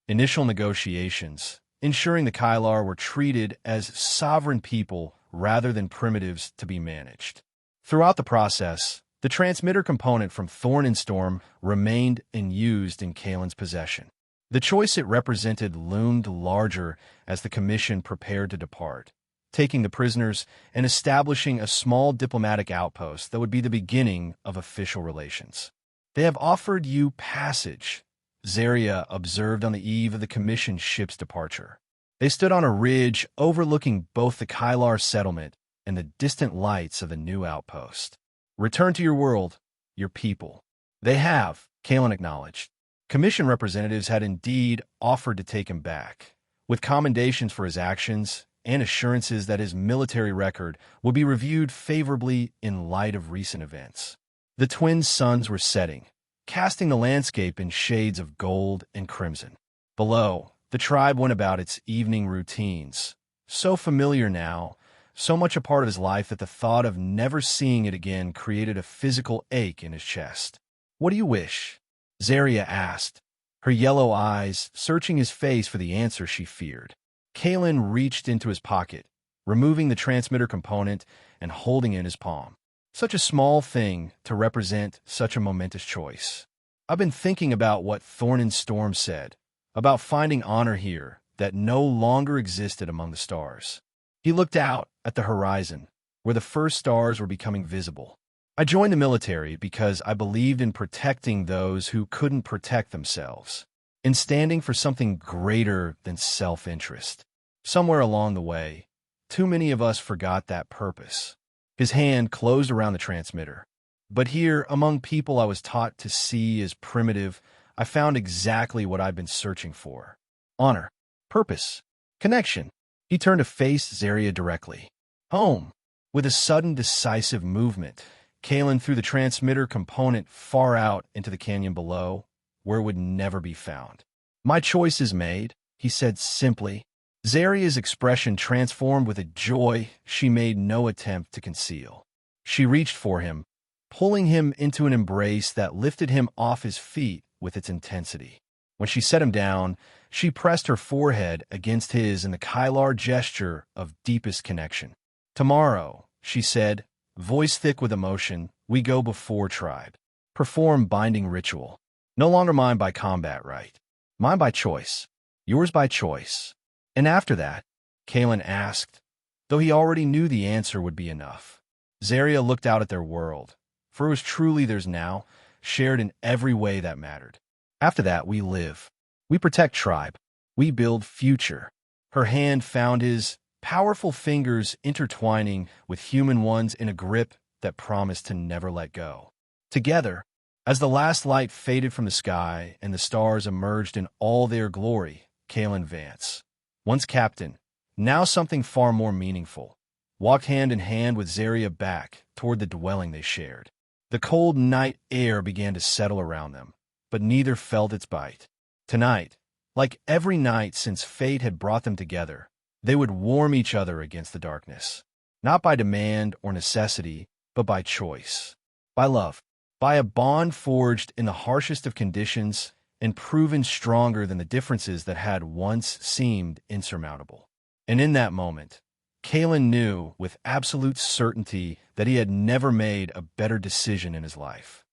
initial negotiations, ensuring the Kylar were treated as sovereign people rather than primitives to be managed. Throughout the process, the transmitter component from Thorn and Storm remained and used in Kalen's possession. The choice it represented loomed larger as the Commission prepared to depart, taking the prisoners, and establishing a small diplomatic outpost that would be the beginning of official relations. They have offered you passage, Zarya observed on the eve of the commissioned ship's departure. They stood on a ridge overlooking both the Kylar settlement and the distant lights of the new outpost. Return to your world, your people. They have, Kalen acknowledged. Commission representatives had indeed offered to take him back, with commendations for his actions and assurances that his military record would be reviewed favorably in light of recent events. The twin suns were setting, casting the landscape in shades of gold and crimson. Below, the tribe went about its evening routines, so familiar now, so much a part of his life that the thought of never seeing it again created a physical ache in his chest. "What do you wish?" Zarya asked, her yellow eyes searching his face for the answer she feared. Kalen reached into his pocket, removing the transmitter component and holding it in his palm. Such a small thing to represent such a momentous choice. "I've been thinking about what Thorn Storm said, about finding honor here that no longer existed among the stars." He looked out at the horizon, where the first stars were becoming visible. "I joined the military because I believed in protecting those who couldn't protect themselves, in standing for something greater than self-interest. Somewhere along the way, too many of us forgot that purpose." His hand closed around the transmitter. "But here, among people I was taught to see as primitive, I found exactly what I've been searching for. Honor, purpose, connection." He turned to face Zarya directly. "Home." With a sudden, decisive movement, Kalen threw the transmitter component far out into the canyon below, where it would never be found. "My choice is made," he said simply. Zarya's expression transformed with a joy she made no attempt to conceal. She reached for him, pulling him into an embrace that lifted him off his feet with its intensity. When she set him down, she pressed her forehead against his in the Kylar gesture of deepest connection. "Tomorrow," she said, voice thick with emotion, "we go before tribe. Perform binding ritual. No longer mine by combat right. Mine by choice. Yours by choice." "And after that?" Kalen asked, though he already knew the answer would be enough. Zarya looked out at their world, for it was truly theirs now, shared in every way that mattered. "After that, we live. We protect tribe. We build future." Her hand found his, powerful fingers intertwining with human ones in a grip that promised to never let go. Together, as the last light faded from the sky and the stars emerged in all their glory, Kalen Vance, once captain, now something far more meaningful, walked hand in hand with Zarya back toward the dwelling they shared. The cold night air began to settle around them, but neither felt its bite. Tonight, like every night since fate had brought them together, they would warm each other against the darkness, not by demand or necessity, but by choice, by love, by a bond forged in the harshest of conditions and proven stronger than the differences that had once seemed insurmountable. And in that moment, Kalen knew with absolute certainty that he had never made a better decision in his life.